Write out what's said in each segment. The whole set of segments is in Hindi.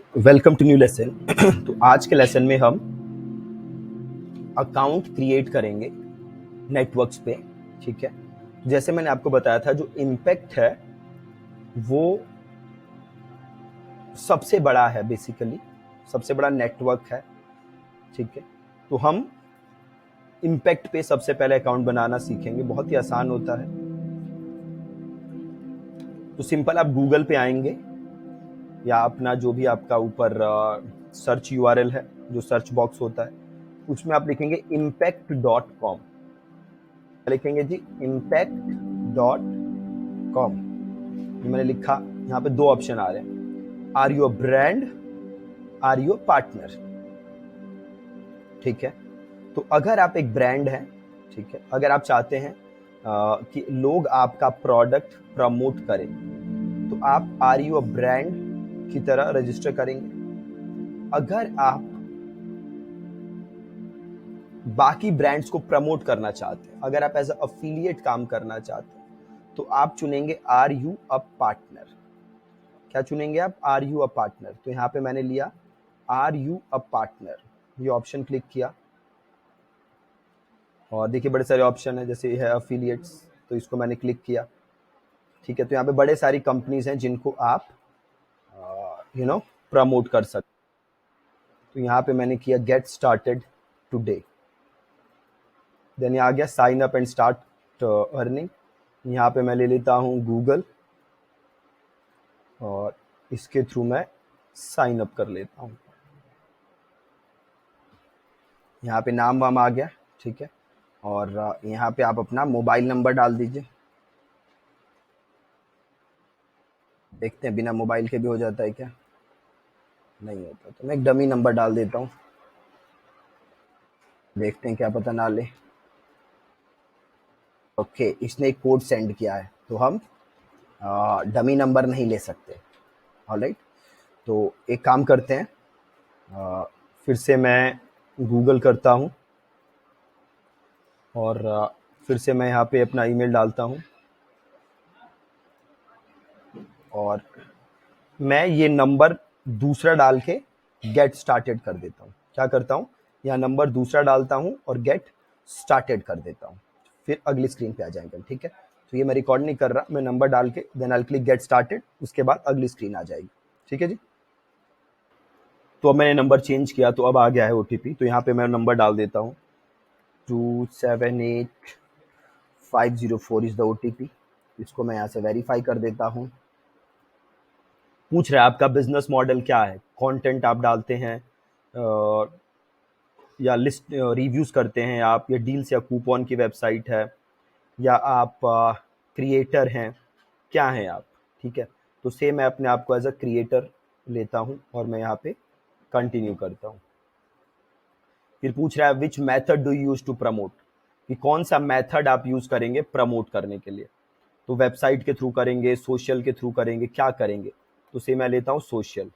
Welcome to new lesson. तो आज के लेसन में हम अकाउंट क्रिएट करेंगे नेटवर्क्स पे। ठीक है, जैसे मैंने आपको बताया था, जो इम्पैक्ट है वो सबसे बड़ा है, बेसिकली सबसे बड़ा नेटवर्क है। ठीक है, तो हम इम्पैक्ट पे सबसे पहले अकाउंट बनाना सीखेंगे। बहुत ही आसान होता है। तो सिंपल, आप गूगल पे आएंगे या अपना जो भी आपका ऊपर सर्च यूआरएल है, जो सर्च बॉक्स होता है, उसमें आप लिखेंगे impact.com। लिखेंगे जी impact.com। मैंने लिखा, यहाँ पे दो ऑप्शन आ रहे हैं, are you a brand, are you a partner. ठीक है, तो अगर आप एक ब्रांड हैं, ठीक है, अगर आप चाहते हैं कि लोग आपका प्रोडक्ट प्रमोट करें, तो आप आर यू अ ब्रांड की तरह रजिस्टर करेंगे। अगर आप बाकी ब्रांड्स को प्रमोट करना चाहते हैं, अगर आप एज अ अफिलिएट काम करना चाहते हैं, तो आप चुनेंगे आर यू अ पार्टनर। क्या चुनेंगे आप? Are you a partner. तो यहाँ पे मैंने लिया आर यू अ पार्टनर, ये ऑप्शन क्लिक किया और देखिए बड़े सारे ऑप्शन है, जैसे है अफिलिएट्स, तो इसको मैंने क्लिक किया। ठीक है, तो यहाँ पे बड़े सारी कंपनीज हैं जिनको आप प्रमोट कर सकते। तो यहाँ पे मैंने किया गेट स्टार्टेड टुडे। देन आ गया sign up and start earning. यहाँ पे मैं ले लेता हूँ गूगल और इसके थ्रू मैं साइन अप कर लेता हूँ। यहाँ पे नाम वाम आ गया। ठीक है, और यहाँ पे आप अपना मोबाइल नंबर डाल दीजिए। देखते हैं बिना मोबाइल के भी हो जाता है क्या? नहीं होता, तो मैं एक डमी नंबर डाल देता हूँ, देखते हैं क्या पता ना ले। ओके, इसने एक कोड सेंड किया है, तो हम डमी नंबर नहीं ले सकते। ऑलराइट, तो एक काम करते हैं, फिर से मैं गूगल करता हूँ और फिर से मैं यहाँ पे अपना ईमेल डालता हूँ और मैं ये नंबर दूसरा डाल के गेट स्टार्टेड कर देता हूँ। क्या करता हूँ, यहाँ नंबर दूसरा डालता हूँ और गेट स्टार्टेड कर देता हूँ। फिर अगली स्क्रीन पे आ जाएगा। ठीक है, तो ये मैं रिकॉर्ड नहीं कर रहा, मैं नंबर डाल के then I click get started, उसके बाद अगली स्क्रीन आ जाएगी। ठीक है जी, तो अब मैंने नंबर चेंज किया, तो अब आ गया है ओटीपी। तो यहाँ पे मैं नंबर डाल देता हूँ, 278504 इज द ओटीपी। इसको मैं यहाँ से वेरीफाई कर देता हूँ। पूछ रहा है आपका बिजनेस मॉडल क्या है, कंटेंट आप डालते हैं या लिस्ट रिव्यूज करते हैं आप, या डील्स या कूपन की वेबसाइट है, या आप क्रिएटर हैं, क्या हैं आप। ठीक है, तो सेम मैं अपने आप को एज अ क्रिएटर लेता हूं और मैं यहाँ पे कंटिन्यू करता हूँ। फिर पूछ रहा है which method do you use to promote, कि कौन सा मेथड आप यूज करेंगे प्रमोट करने के लिए। तो वेबसाइट के थ्रू करेंगे, सोशल के थ्रू करेंगे, क्या करेंगे। तो सेम मैं लेता हूँ सोशल।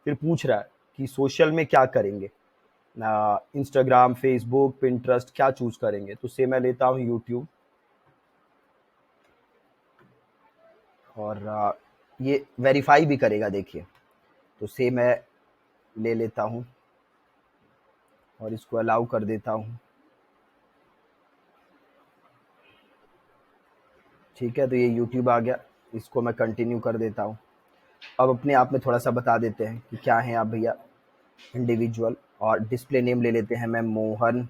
फिर पूछ रहा है कि सोशल में क्या करेंगे, इंस्टाग्राम, फेसबुक, पिंटरेस्ट, क्या चूज करेंगे। तो से मैं लेता हूँ यूट्यूब और ये वेरीफाई भी करेगा, देखिए। तो से मैं ले लेता हूँ और इसको अलाउ कर देता हूँ। ठीक है, तो ये यूट्यूब आ गया, इसको मैं कंटिन्यू कर देता हूँ। अब अपने आप में थोड़ा सा बता देते हैं कि क्या है आप भैया, इंडिविजुअल, और डिस्प्ले नेम ले लेते हैं मैं मोहन।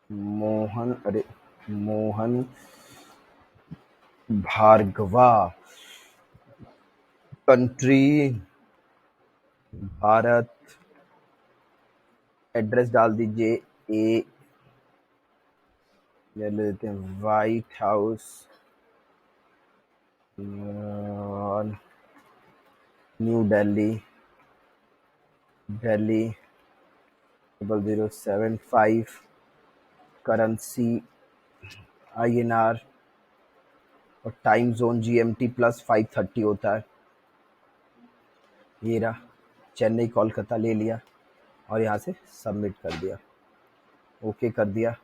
मोहन, अरे मोहन भार्गवा, कंट्री भारत, एड्रेस डाल दीजिए ए, ले लेते हैं white house, new Delhi, Delhi 0075, currency INR, और टाइम जोन GMT +5:30 होता है। ये रहा, चेन्नई कोलकाता ले लिया और यहाँ से सबमिट कर दिया, ओके कर दिया।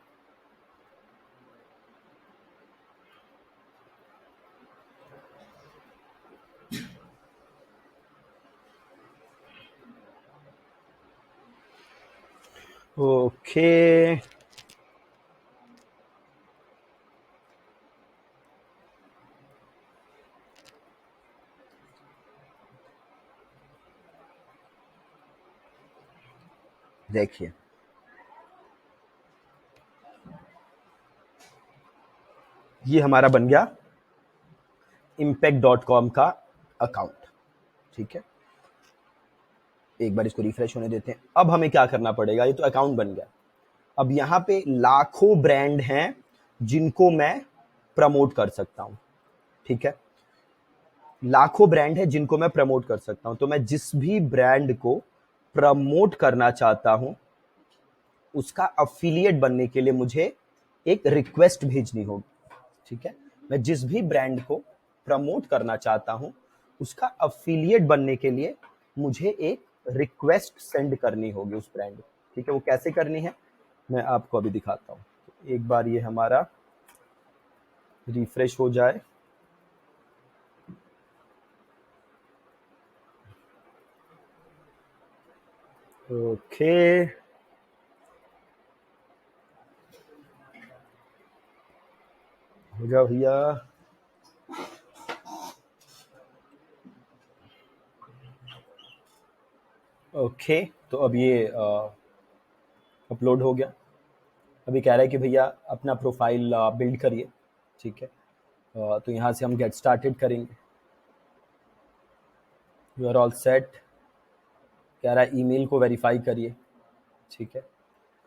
ओके, देखिए ये हमारा बन गया impact.com का अकाउंट। ठीक है, एक बार इसको रिफ्रेश होने देते हैं। अब हमें क्या करना पड़ेगा, ये तो अकाउंट बन गया। अब यहाँ पे लाखों ब्रांड हैं जिनको मैं प्रमोट कर सकता हूँ। ठीक है, लाखों ब्रांड है जिनको मैं प्रमोट कर सकता हूँ। तो मैं जिस भी ब्रांड को प्रमोट करना चाहता हूँ उसका अफिलिएट बनने के लिए मुझे एक रिक्वेस्ट भेजनी होगी। ठीक है, मैं जिस भी ब्रांड को प्रमोट करना चाहता हूँ उसका अफिलिएट बनने के लिए मुझे एक रिक्वेस्ट सेंड करनी होगी उस ब्रांड को। ठीक है, वो कैसे करनी है मैं आपको अभी दिखाता हूँ। एक बार ये हमारा रिफ्रेश हो जाए। ओके, हो जाओ भैया। ओके, तो अब ये अपलोड हो गया। अभी कह रहा है कि भैया अपना प्रोफाइल बिल्ड करिए। ठीक है, तो यहाँ से हम गेट स्टार्टेड करेंगे। You are all set. कह रहा है ईमेल को वेरीफाई करिए। ठीक है,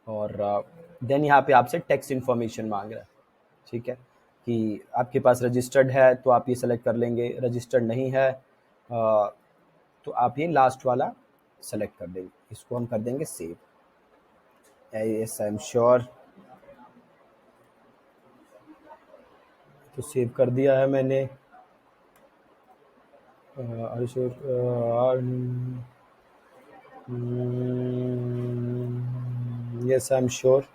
और देन यहाँ पे आपसे टैक्स इन्फॉर्मेशन मांग रहा है। ठीक है, कि आपके पास रजिस्टर्ड है तो आप ये सेलेक्ट कर लेंगे, रजिस्टर्ड नहीं है तो आप ये लास्ट वाला सेलेक्ट कर देंगे। इसको हम कर देंगे save. Yes I am sure, तो सेव कर दिया है मैंने। Yes I am sure.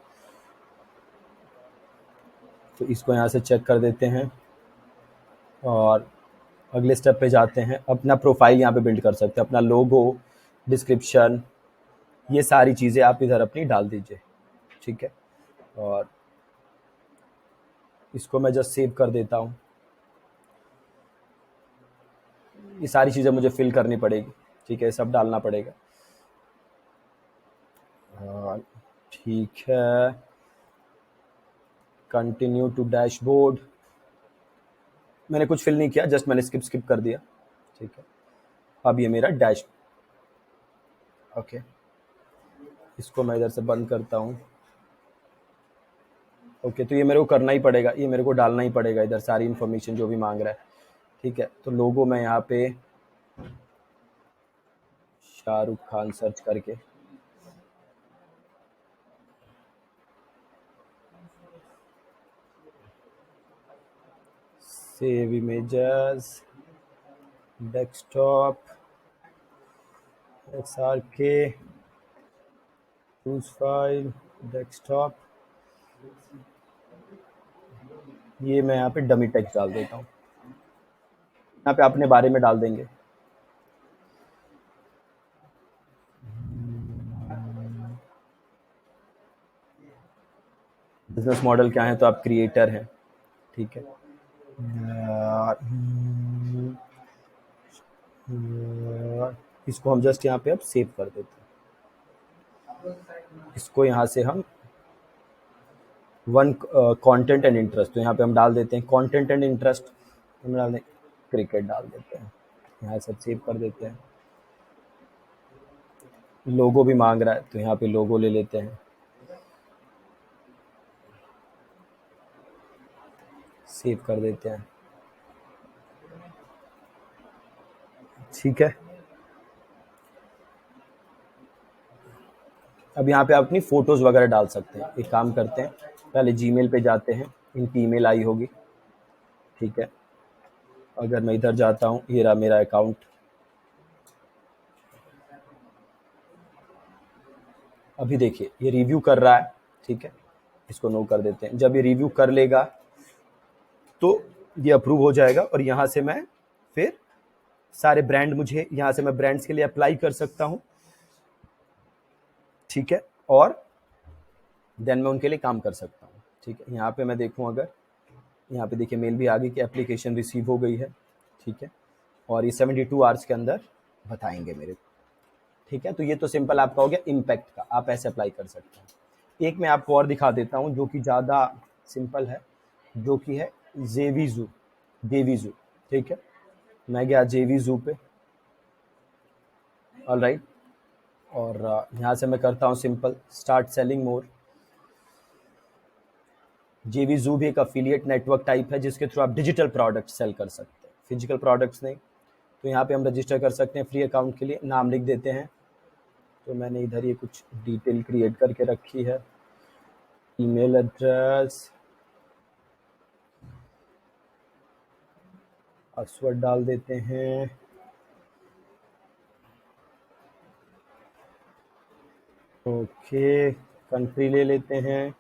तो इसको यहाँ से चेक कर देते हैं और अगले स्टेप पे जाते हैं। अपना प्रोफाइल यहाँ पे बिल्ड कर सकते हैं, अपना लोगो, डिस्क्रिप्शन, ये सारी चीज़ें आप इधर अपनी डाल दीजिए। ठीक है, और इसको मैं जस्ट सेव कर देता हूँ। ये सारी चीज़ें मुझे फिल करनी पड़ेगी। ठीक है, सब डालना पड़ेगा। ठीक है, कंटिन्यू टू डैशबोर्ड। मैंने कुछ फिल नहीं किया, जस्ट मैंने स्किप कर दिया। ठीक है, अब ये मेरा डैश। ओके, इसको मैं इधर से बंद करता हूँ। ओके, तो ये मेरे को करना ही पड़ेगा, ये मेरे को डालना ही पड़ेगा इधर सारी इन्फॉर्मेशन जो भी मांग रहा है। ठीक है, तो लोगो मैं यहाँ पे शाहरुख खान सर्च करके save images, desktop, XRK, choose file, desktop. ये मैं यहाँ पे डमी टेक्स्ट डाल देता हूँ। यहाँ पे अपने बारे में डाल देंगे। बिजनेस मॉडल क्या है, तो आप क्रिएटर हैं। ठीक है, इसको हम जस्ट यहाँ पे अब सेव कर देते हैं। इसको यहाँ से हम वन कंटेंट एंड इंटरेस्ट, तो यहाँ पे हम डाल देते हैं कंटेंट एंड इंटरेस्ट। हम डाल दें क्रिकेट, डाल देते हैं। यहाँ सब सेव कर देते हैं। लोगो भी मांग रहा है तो यहाँ पे लोगो ले लेते हैं, सेव कर देते हैं। ठीक है, अब यहाँ पे आप अपनी फ़ोटोज़ वगैरह डाल सकते हैं। एक काम करते हैं, पहले जीमेल पे जाते हैं, इनकी ईमेल आई होगी। ठीक है, अगर मैं इधर जाता हूँ, ये रहा मेरा अकाउंट। अभी देखिए ये रिव्यू कर रहा है। ठीक है, इसको नो कर देते हैं। जब ये रिव्यू कर लेगा तो ये अप्रूव हो जाएगा और यहाँ से मैं फिर सारे ब्रांड, मुझे यहाँ से मैं ब्रांड्स के लिए अप्लाई कर सकता हूँ। ठीक है, और देन मैं उनके लिए काम कर सकता हूँ। ठीक है, यहाँ पे मैं देखूँ अगर, यहाँ पे देखिए मेल भी आ गई कि एप्लीकेशन रिसीव हो गई है। ठीक है, और ये 72 आवर्स के अंदर बताएंगे मेरे को। ठीक है, तो ये तो सिंपल आपका हो गया इम्पैक्ट का, आप ऐसे अप्लाई कर सकते हैं। एक मैं आपको और दिखा देता हूँ जो कि ज़्यादा सिंपल है, जो कि है जेवीजू, जेवीजू। ठीक है, मैं गया जेवीजू पे, ऑलराइट, और यहाँ से मैं करता हूँ सिंपल स्टार्ट सेलिंग मोर। जेवीजू भी एक अफिलिएट नेटवर्क टाइप है जिसके थ्रू आप डिजिटल प्रोडक्ट सेल कर सकते हैं, फिजिकल प्रोडक्ट्स नहीं। तो यहाँ पे हम रजिस्टर कर सकते हैं फ्री अकाउंट के लिए, नाम लिख देते हैं। तो मैंने इधर ये कुछ डिटेल क्रिएट करके रखी है, ईमेल एड्रेस, पासवर्ड डाल देते हैं। ओके, कंट्री ले लेते हैं,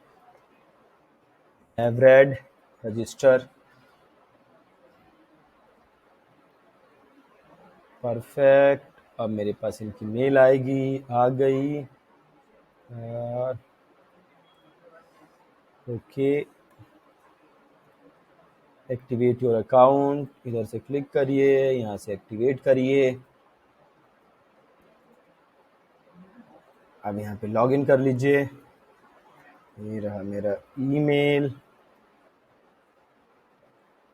हैव रेड, रजिस्टर, परफेक्ट। अब मेरे पास इनकी मेल आएगी, आ गई। ओके, एक्टिवेट योर अकाउंट, इधर से क्लिक करिए, यहाँ से एक्टिवेट करिए। अब यहाँ पे लॉगिन कर लीजिए, ये रहा मेरा ईमेल।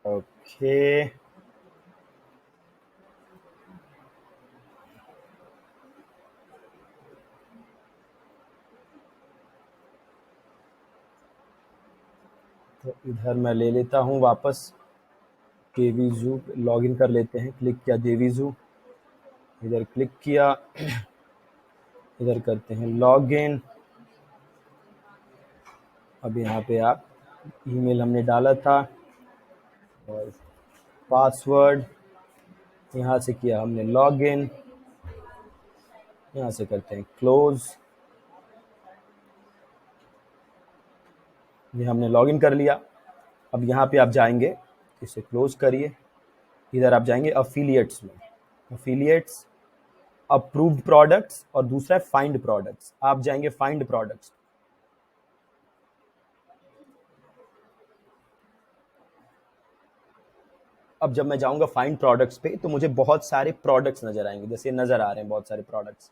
ओके, तो इधर मैं ले लेता हूँ वापस, जेवीजू लॉगिन कर लेते हैं। क्लिक किया जेवीजू, इधर क्लिक किया, इधर करते हैं लॉगिन। अब यहाँ पे आप ईमेल हमने डाला था और पासवर्ड, यहाँ से किया हमने लॉगिन, यहाँ से करते हैं क्लोज। ये हमने लॉगिन कर लिया। अब यहाँ पे आप जाएंगे, इसे क्लोज करिए, इधर आप जाएंगे अफिलिएट्स में, अफिलिएट्स, अप्रूव्ड प्रोडक्ट्स, और दूसरा है फाइंड प्रोडक्ट्स। आप जाएंगे फाइंड प्रोडक्ट्स। अब जब मैं जाऊंगा फाइंड प्रोडक्ट्स पे तो मुझे बहुत सारे प्रोडक्ट्स नजर आएंगे, जैसे नजर आ रहे हैं बहुत सारे प्रोडक्ट्स।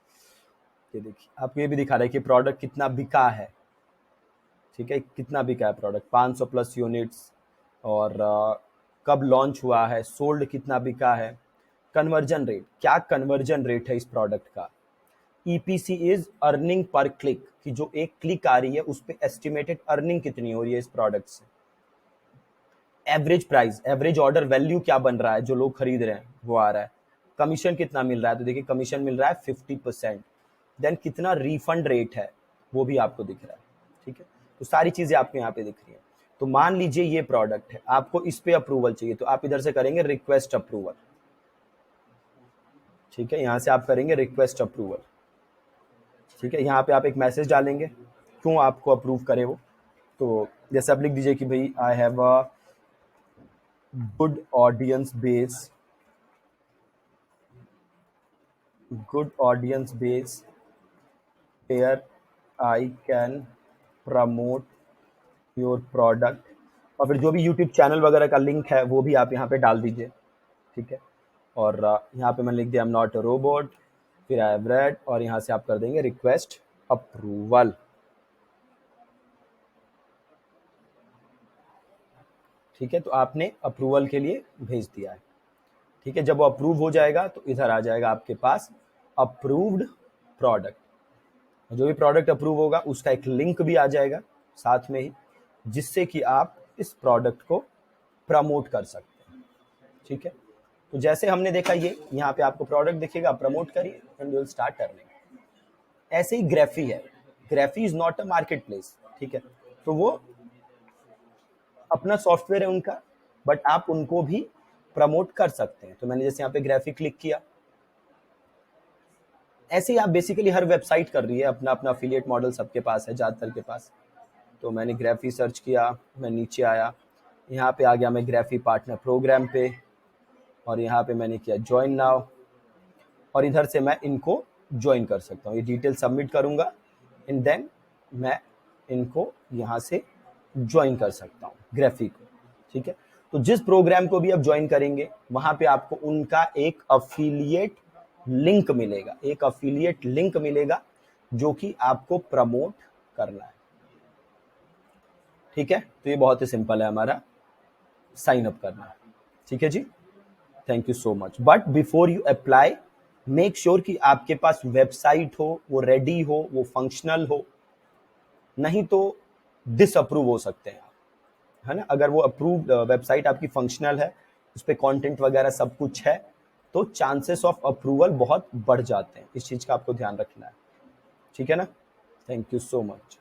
ये देखिए, आपको ये भी दिखा रहा है कि प्रोडक्ट कितना बिका है। ठीक है, कितना बिका है प्रोडक्ट, 500 प्लस यूनिट्स, और कब लॉन्च हुआ है, सोल्ड कितना बिका है, कन्वर्जन रेट, क्या कन्वर्जन रेट है इस प्रोडक्ट का, EPC is earning per click, कि जो एक क्लिक आ रही है उस पर एस्टिमेटेड अर्निंग कितनी हो रही है इस प्रोडक्ट से, average price, average order value क्या बन रहा है, जो लोग खरीद रहे हैं वो आ रहा है, कमीशन कितना मिल रहा है, तो देखिए कमीशन मिल रहा है 50%, देन कितना रिफंड रेट है वो भी आपको दिख रहा है। ठीक है, तो सारी चीजें आपको यहाँ पे दिख रही है। तो मान लीजिए ये प्रोडक्ट है, आपको इस पे अप्रूवल चाहिए, तो आप इधर से करेंगे रिक्वेस्ट अप्रूवल। ठीक है, यहाँ से आप करेंगे रिक्वेस्ट अप्रूवल। ठीक है, यहाँ पे आप एक मैसेज डालेंगे क्यों आपको अप्रूव करे वो। तो जैसे आप लिख दीजिए कि भाई I have a good audience base, good audience base where I can promote your product, और फिर जो भी यूट्यूब चैनल वगैरह का लिंक है वो भी आप यहाँ पे डाल दीजिए। ठीक है, और यहाँ पे मैंने लिख दिया I am not a robot, फिर आई हैव रेड, और यहाँ से आप कर देंगे रिक्वेस्ट अप्रूवल। ठीक है, तो आपने अप्रूवल के लिए भेज दिया है। ठीक है, जब वो अप्रूव हो जाएगा तो इधर आ जाएगा आपके पास अप्रूव्ड प्रोडक्ट, जो भी प्रोडक्ट अप्रूव होगा उसका एक लिंक भी आ जाएगा साथ में ही, जिससे कि आप इस प्रोडक्ट को प्रमोट कर सकते हैं। ठीक है, तो जैसे हमने देखा, ये यहाँ पे आपको प्रोडक्ट दिखेगा, प्रमोट करिए and you will start earning. ऐसे ही ग्राफी है, graphy is not a market place. ठीक है, तो वो अपना सॉफ्टवेयर है उनका, बट आप उनको भी प्रमोट कर सकते हैं। तो मैंने जैसे यहाँ पे ग्राफी क्लिक किया, ऐसे ही आप बेसिकली हर वेबसाइट कर रही है, अपना अपना अफिलिएट मॉडल सबके पास है, ज़्यादातर के पास। तो मैंने ग्राफी सर्च किया, मैं नीचे आया, यहाँ पे आ गया मैं ग्राफी पार्टनर प्रोग्राम पे, और यहाँ पे मैंने किया ज्वाइन नाउ, और इधर से मैं इनको ज्वाइन कर सकता हूँ। ये डिटेल सबमिट करूँगा एंड देन मैं इनको यहाँ से ज्वाइन कर सकता हूँ ग्राफिक को, ठीक है। तो जिस प्रोग्राम को भी आप ज्वाइन करेंगे वहां पे आपको उनका एक अफिलिएट लिंक मिलेगा, एक अफिलिएट लिंक मिलेगा जो कि आपको प्रमोट करना है, ठीक है। तो ये बहुत ही सिंपल है हमारा साइन अप करना, ठीक है जी। Thank you so much. But before you apply make sure कि आपके पास वेबसाइट हो, वो रेडी हो, वो फंक्शनल हो, नहीं तो डिसअप्रूव हो सकते हैं, है ना। अगर वो अप्रूव्ड वेबसाइट आपकी फंक्शनल है, उस पर कॉन्टेंट वगैरह सब कुछ है, तो चांसेस ऑफ अप्रूवल बहुत बढ़ जाते हैं। इस चीज का आपको ध्यान रखना है, ठीक है ना। Thank you so much.